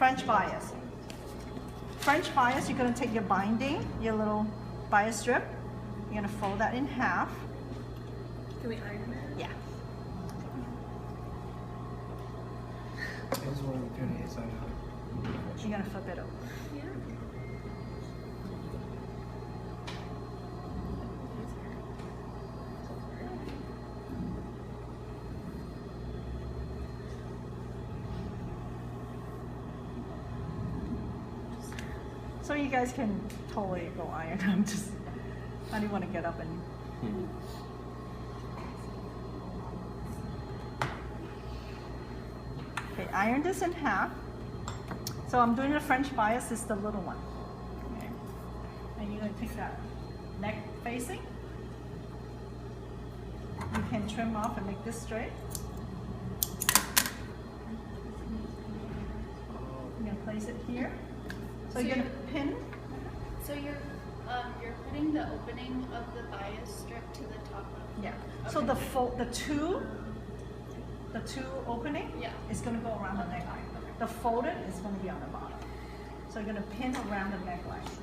French bias. French bias, you're going to take your binding, your little bias strip. You're going to fold that in half. Can we iron it? Yeah. You're going to flip it over. Yeah. So you guys can totally go iron. I didn't want to get up and. Okay, iron this in half. So I'm doing the French bias, is the little one. Okay. And you're going to take that neck facing. You can trim off and make this straight. You're going to place it here. So you're going to pin. So you're putting the opening of the bias strip to the top of. Yeah. Okay. So the two opening is going to go around the neckline. The folded is going to be on the bottom. So you're going to pin around the neckline. So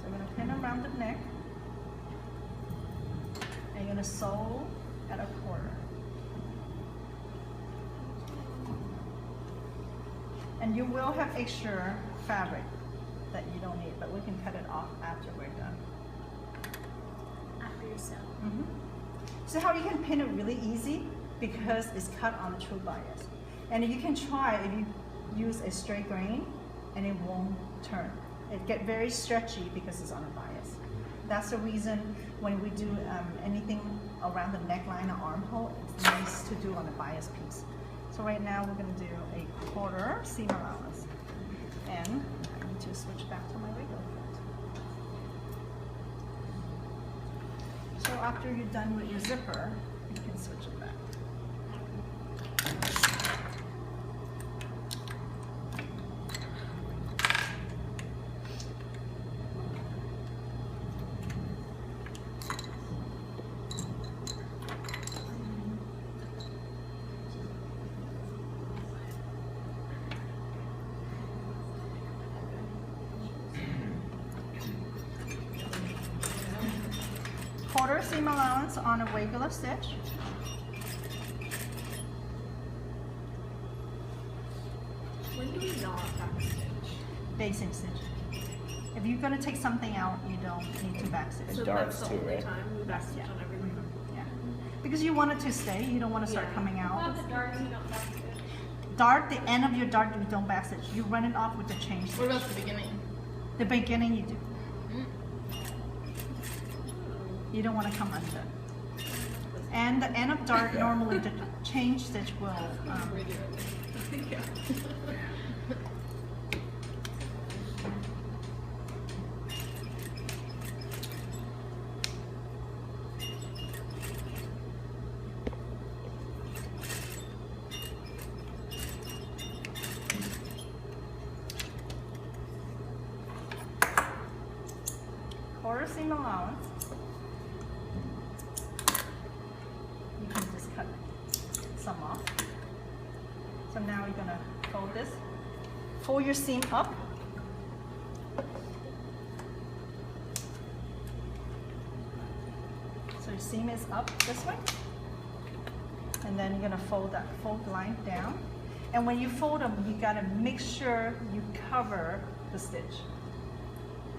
you're going to pin around the neck. And you're going to sew at a quarter. And you will have extra fabric that you don't need, but we can cut it off after we're done. After you sew. So how you can pin it really easy because it's cut on a true bias. And you can try if you use a straight grain and it won't turn. It gets very stretchy because it's on a bias. That's the reason when we do anything around the neckline or armhole, it's nice to do on a bias piece. So right now we're going to do a quarter seam allowance. And I need to switch back to my regular foot. So after you're done with your zipper, you can switch it back. Quarter seam allowance on a regular stitch. When do we not backstitch? Basing stitch. If you're going to take something out, you don't need to backstitch. So darts that's the too, only right? time we backstitch Yeah. on everything. Yeah. Because you want it to stay, you don't want to start Yeah. coming out. Well, the darts you don't backstitch. Dart, the end of your dart, you don't backstitch. You run it off with the chain What stitch. about the beginning? The beginning you do. You don't want to come under. And the end of dart, normally the chain stitch will. Yeah. Quarter seam allowance. You can just cut some off. So now you're gonna fold this. Fold your seam up. So your seam is up this way. And then you're gonna fold that fold line down. And when you fold them, you gotta make sure you cover the stitch.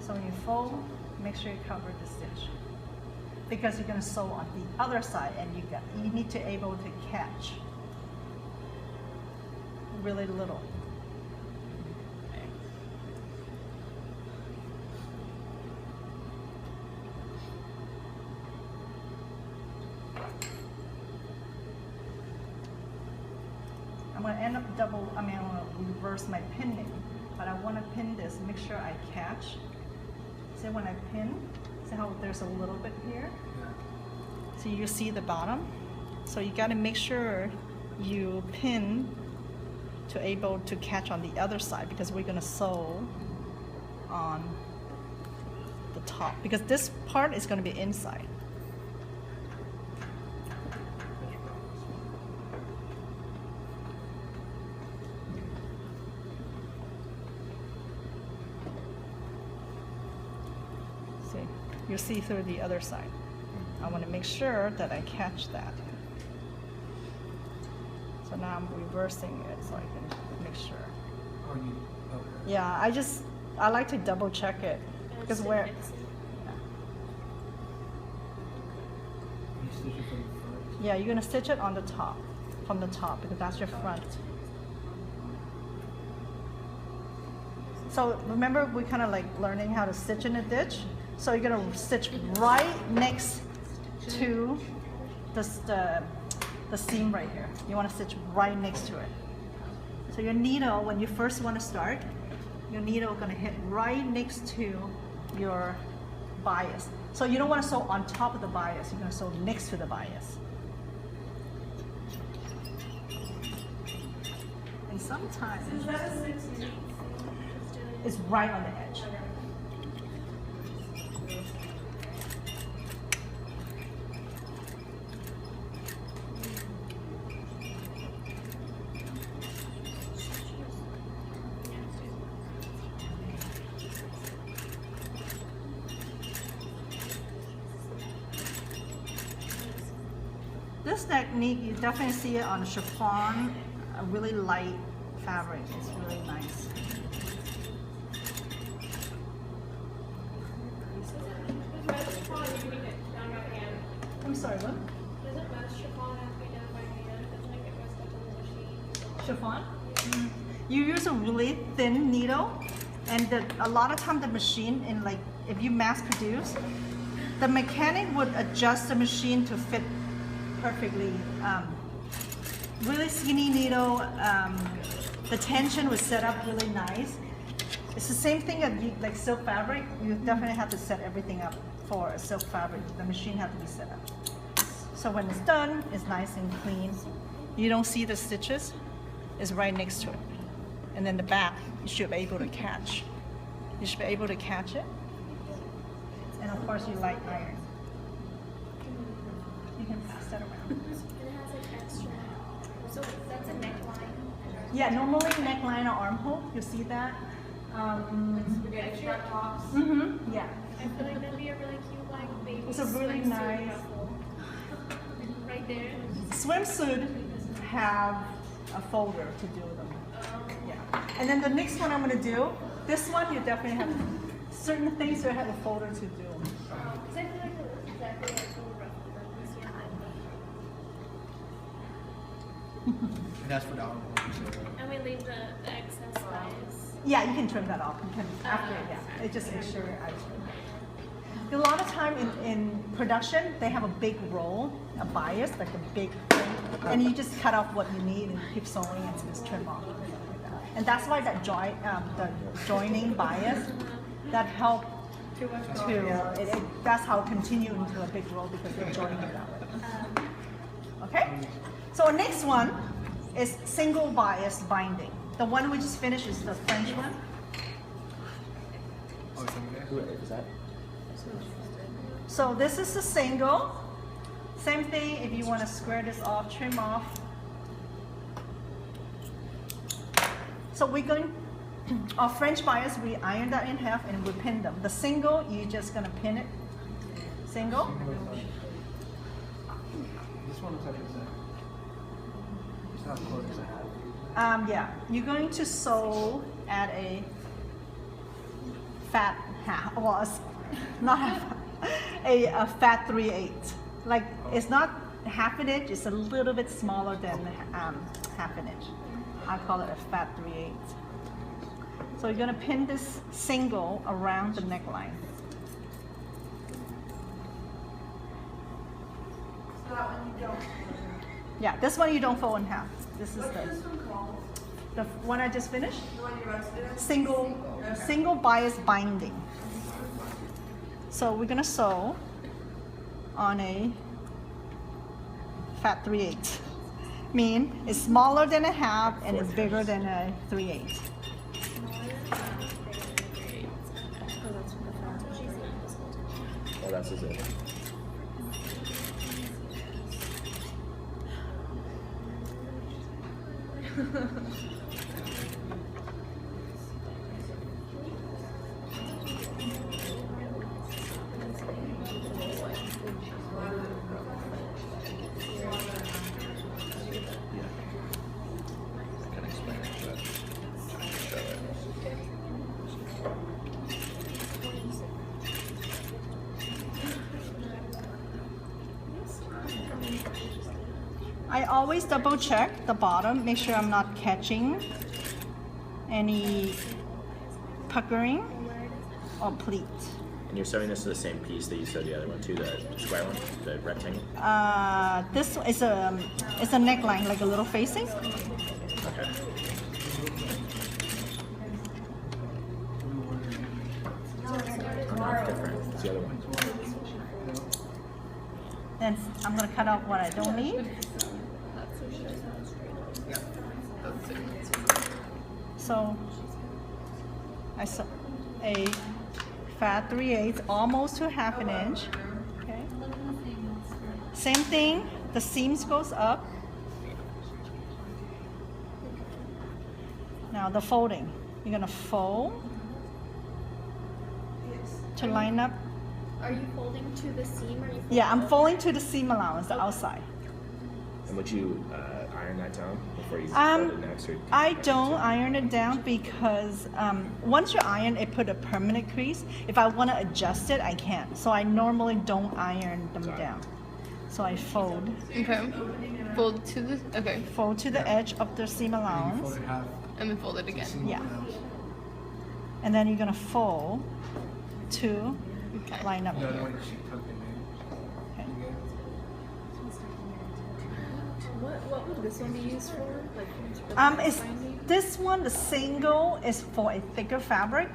So when you fold, make sure you cover the stitch. Because you're gonna sew on the other side and you need to able to catch really little. I'm gonna end up I'm gonna reverse my pinning, but I wanna pin this, make sure I catch. See when I pin, see how there's a little bit here? So you see the bottom? So you gotta make sure you pin to able to catch on the other side because we're gonna sew on the top because this part is going to be inside. See, you'll see through the other side. I want to make sure that I catch that. So now I'm reversing it so I can make sure. Oh, you, okay. Yeah, I like to double check it because where. You stitch it from the front? Yeah, you're gonna stitch it on the top, from the top because that's your front. So remember, we kind of like learning how to stitch in a ditch. So you're gonna stitch right next to the seam right here. You want to stitch right next to it. So your needle, when you first want to start, your needle is going to hit right next to your bias. So you don't want to sew on top of the bias, you're going to sew next to the bias. And sometimes Is that a 6/8? it's right on the edge. This technique, you definitely see it on chiffon, a really light fabric. It's really nice. Does most chiffon you can get done by hand? I'm sorry, what? Doesn't most chiffon have to be done by hand? Doesn't it get messed up on the machine? Chiffon? You use a really thin needle, and a lot of time the machine, in like if you mass produce, the mechanic would adjust the machine to fit perfectly. Really skinny needle, the tension was set up really nice. It's the same thing as like silk fabric. You definitely have to set everything up for a silk fabric. The machine has to be set up. So when it's done, it's nice and clean. You don't see the stitches. It's right next to it. And then the back, you should be able to catch. You should be able to catch it. And of course, you light iron. You can pass that around. And it has like extra. So that's a neckline. Yeah, normally neckline or armhole, you see that. Spaghetti strap tops. Yeah. I feel like that'd be a really cute like baby. It's a really swimsuit nice- ruffle. Right there. Swimsuit have a folder to do them. Yeah. And then the next one I'm gonna do, this one you definitely have certain things you have a folder to do. Because I feel like it looks exactly like a little ruffle. Like we see on And that's for the armhole. And we leave the excess bias. Yeah, you can trim that off. You can after, yeah. It just makes sure I trim. A lot of time in production, they have a big roll, a bias, like a big thing, and you just cut off what you need and keep sewing and just trim off. And that's why that the joining bias, that help to, that's how it continue into a big roll because they're joining it that way. Okay? So our next one is single bias binding. The one we just finished is the French one. Oh, it's over there? Who is that? So this is the single. Same thing, if you want to square this off, trim off. So we're going, our French bias, we iron that in half and we pin them. The single, you're just going to pin it. Single. This one looks like it's not close as a hat. Yeah, you're going to sew at a fat half, well, it's not half, a fat 3/8. Like it's not half an inch; it's a little bit smaller than half an inch. I call it a fat 3/8. So you're gonna pin this single around the neckline. So that one you don't. Yeah, this one you don't fold in half. This is What's this the one called? one I just finished. The one you rested? Single bias binding. So we're gonna sew on a fat 3/8. Mean it's smaller than a half and it's bigger than a 3/8. What else is it? I can explain it, but I'm trying to show it. I always double check the bottom, make sure I'm not catching any puckering or pleat. And you're sewing this to the same piece that you sewed the other one to, the square one, the rectangle? This is a neckline, like a little facing. Okay. Different. It's the other one. Then I'm gonna cut out what I don't need. So I sew a fat 3/8, almost to 1/2 inch. Okay. Same thing. The seams goes up. Now the folding. You're gonna fold to line up. Are you folding to the seam or are you folding Yeah, I'm up? folding to the seam allowance, the outside. And would you iron that down before you Um, fold it next? Or I don't iron it down because once you iron, it put a permanent crease. If I want to adjust it, I can. So I normally don't iron them down. So I fold Okay. Fold to the okay, fold to the edge of the seam You allowance. fold it half. and then fold it again. Yeah. And then you're gonna fold to Okay. line up The other here. one she tucked in there. Okay. You What would this one be used for? Like, for the It's binding? this one. The single is for a thicker fabric.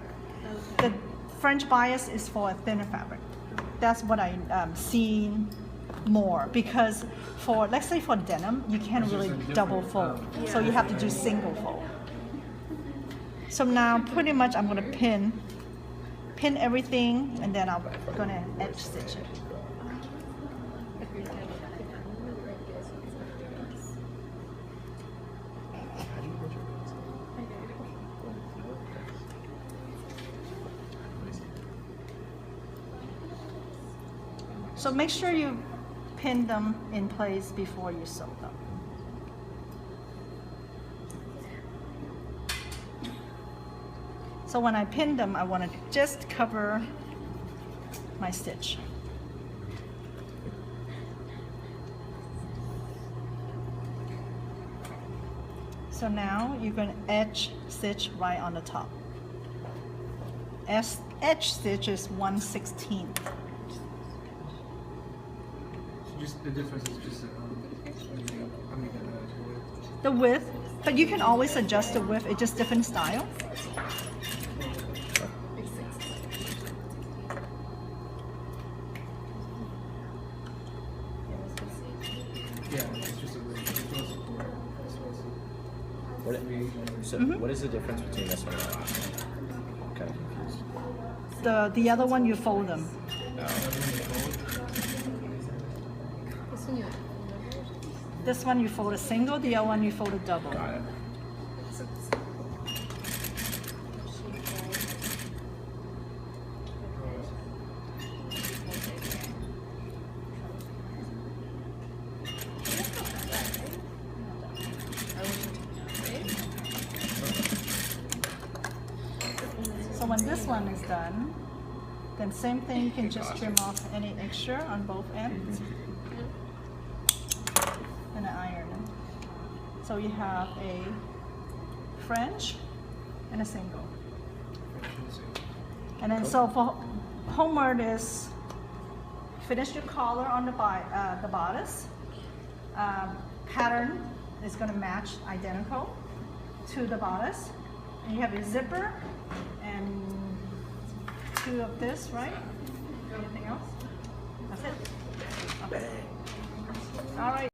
The French bias is for a thinner fabric. That's what I seen more because for let's say for denim, you can't It's just really a different, double fold, so you have to do single fold. So now pretty much I'm gonna pin everything, and then I'm gonna edge stitch it. So make sure you pin them in place before you sew them. So when I pin them, I want to just cover my stitch. So now you're going to edge stitch right on the top. Edge stitch is 1/16. So just the difference is just The width, but you can always adjust the width. It's just different style. yeah, it's just a What, so what is the difference between this one and the last one? I'm kind of confused. The other one you fold them. This one you fold a single, the other one you fold a double. Got it. So when this one is done, then same thing, you can just trim off any extra on both ends and iron them. So you have a French and a single. And then so for homework is finish your collar on the bodice. Pattern is going to match identical to the bodice. And you have your zipper and 2 of this, right? Anything else? That's it? Okay. All right.